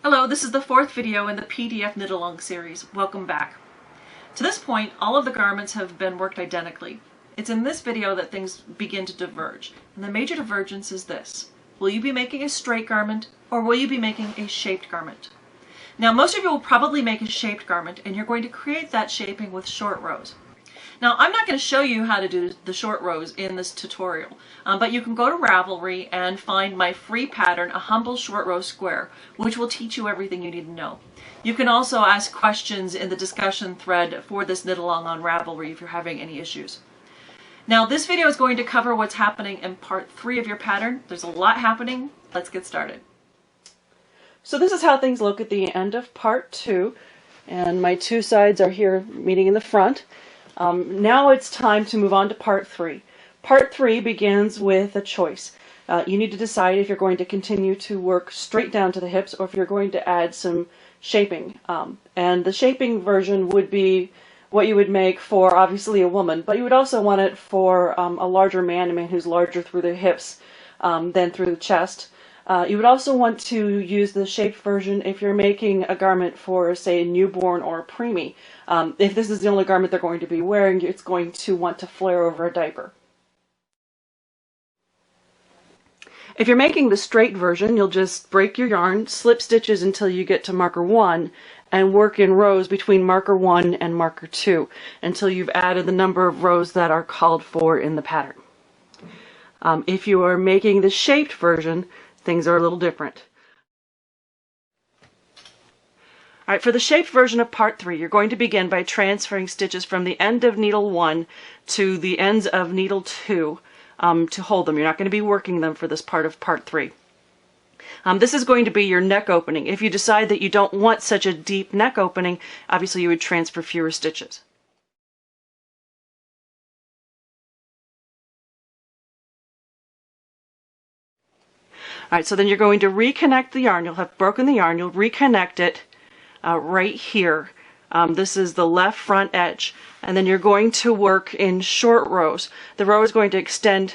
Hello, this is the fourth video in the PDF knit-along series. Welcome back. To this point, all of the garments have been worked identically. It's in this video that things begin to diverge, and the major divergence is this. Will you be making a straight garment, or will you be making a shaped garment? Now, most of you will probably make a shaped garment, and you're going to create that shaping with short rows. Now, I'm not going to show you how to do the short rows in this tutorial, but you can go to Ravelry and find my free pattern, A Humble Short Row Square, which will teach you everything you need to know. You can also ask questions in the discussion thread for this knit-along on Ravelry if you're having any issues. Now, this video is going to cover what's happening in part 3 of your pattern. There's a lot happening. Let's get started. So this is how things look at the end of part 2, and my two sides are here meeting in the front. Now it's time to move on to part 3. Part 3 begins with a choice. You need to decide if you're going to continue to work straight down to the hips or if you're going to add some shaping. And the shaping version would be what you would make for obviously a woman, but you would also want it for a larger man, a man who's larger through the hips than through the chest. You would also want to use the shaped version if you're making a garment for, say, a newborn or a preemie. If this is the only garment they're going to be wearing, it's going to want to flare over a diaper. If you're making the straight version, you'll just break your yarn, slip stitches until you get to marker 1, and work in rows between marker 1 and marker 2 until you've added the number of rows that are called for in the pattern. If you are making the shaped version, things are a little different. Alright, for the shaped version of part 3, you're going to begin by transferring stitches from the end of needle 1 to the ends of needle 2 to hold them. You're not going to be working them for this part of part 3. This is going to be your neck opening. If you decide that you don't want such a deep neck opening, obviously you would transfer fewer stitches. Alright, so then you're going to reconnect the yarn. You'll have broken the yarn. You'll reconnect it right here. This is the left front edge. And then you're going to work in short rows. The row is going to extend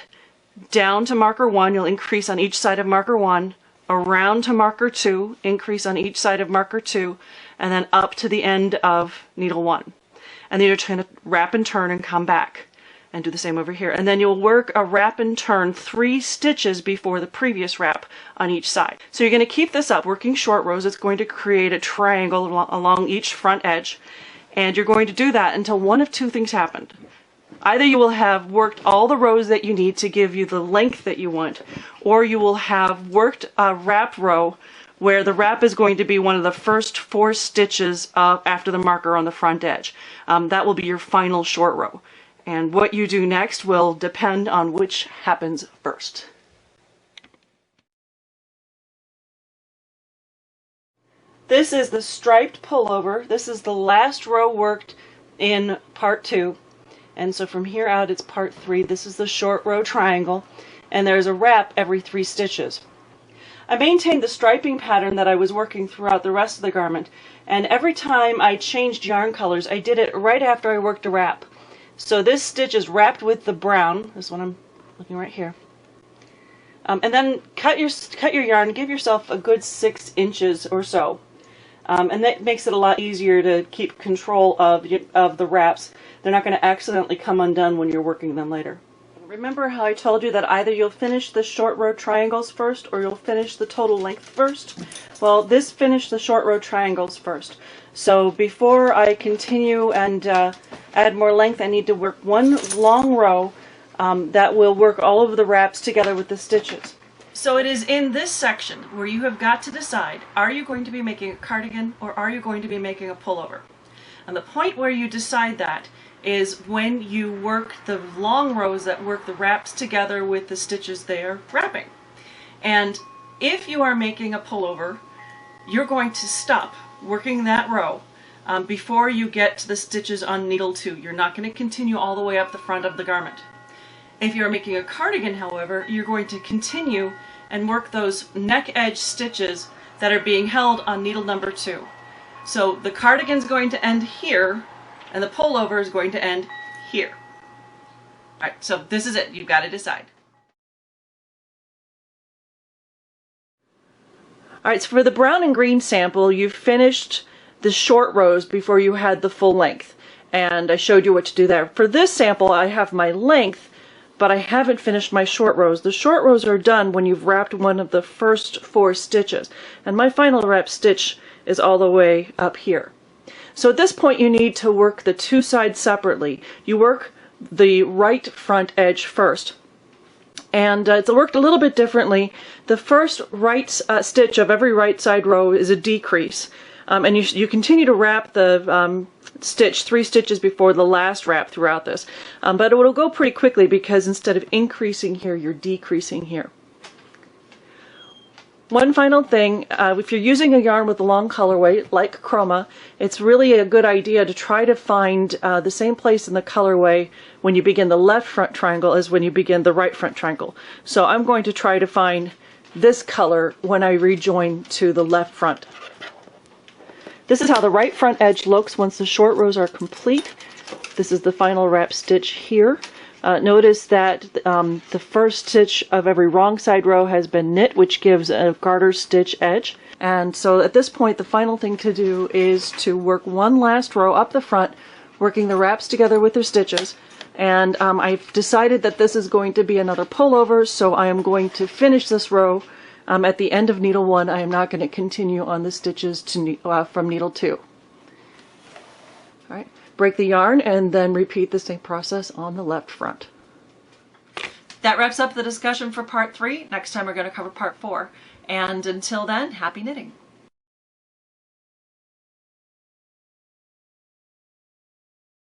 down to marker 1. You'll increase on each side of marker 1, around to marker 2, increase on each side of marker 2, and then up to the end of needle 1. And then you're trying to wrap and turn and come back. And do the same over here. And then you'll work a wrap and turn 3 stitches before the previous wrap on each side. So you're going to keep this up, working short rows. It's going to create a triangle along each front edge. And you're going to do that until one of two things happen. Either you will have worked all the rows that you need to give you the length that you want, or you will have worked a wrap row where the wrap is going to be one of the first 4 stitches after the marker on the front edge. That will be your final short row. And what you do next will depend on which happens first. This is the striped pullover. This is the last row worked in part 2. And so from here out it's part 3. This is the short row triangle. And there's a wrap every 3 stitches. I maintained the striping pattern that I was working throughout the rest of the garment. And every time I changed yarn colors, I did it right after I worked a wrap. So this stitch is wrapped with the brown, this one I'm looking right here, and then cut your yarn, give yourself a good 6 inches or so, and that makes it a lot easier to keep control of the wraps. They're not going to accidentally come undone when you're working them later. Remember how I told you that either you'll finish the short row triangles first or you'll finish the total length first? Well, this finished the short row triangles first. So before I continue and add more length, I need to work one long row that will work all of the wraps together with the stitches. So it is in this section where you have got to decide, are you going to be making a cardigan or are you going to be making a pullover? And the point where you decide that is when you work the long rows that work the wraps together with the stitches they are wrapping. And if you are making a pullover, you're going to stop working that row before you get to the stitches on needle 2. You're not going to continue all the way up the front of the garment. If you're making a cardigan, however, you're going to continue and work those neck edge stitches that are being held on needle number 2. So the cardigan's going to end here, and the pullover is going to end here. Alright, so this is it. You've got to decide. Alright, so for the brown and green sample, you finished the short rows before you had the full length. And I showed you what to do there. For this sample, I have my length, but I haven't finished my short rows. The short rows are done when you've wrapped one of the first 4 stitches. And my final wrap stitch is all the way up here. So at this point you need to work the 2 sides separately. You work the right front edge first. And it's worked a little bit differently. The first right stitch of every right side row is a decrease. And you continue to wrap the stitch 3 stitches before the last wrap throughout this. But it will go pretty quickly because instead of increasing here, you're decreasing here. One final thing, if you're using a yarn with a long colorway like chroma, it's really a good idea to try to find the same place in the colorway when you begin the left front triangle as when you begin the right front triangle. So I'm going to try to find this color when I rejoin to the left front. This is how the right front edge looks once the short rows are complete. This is the final wrap stitch here. Notice that the first stitch of every wrong side row has been knit, which gives a garter stitch edge. And so at this point, the final thing to do is to work one last row up the front, working the wraps together with their stitches. And I've decided that this is going to be another pullover, so I am going to finish this row at the end of needle 1. I am not going to continue on the stitches to from needle 2. All right. Break the yarn and then repeat the same process on the left front. That wraps up the discussion for part 3. Next time we're going to cover part 4. And until then, happy knitting!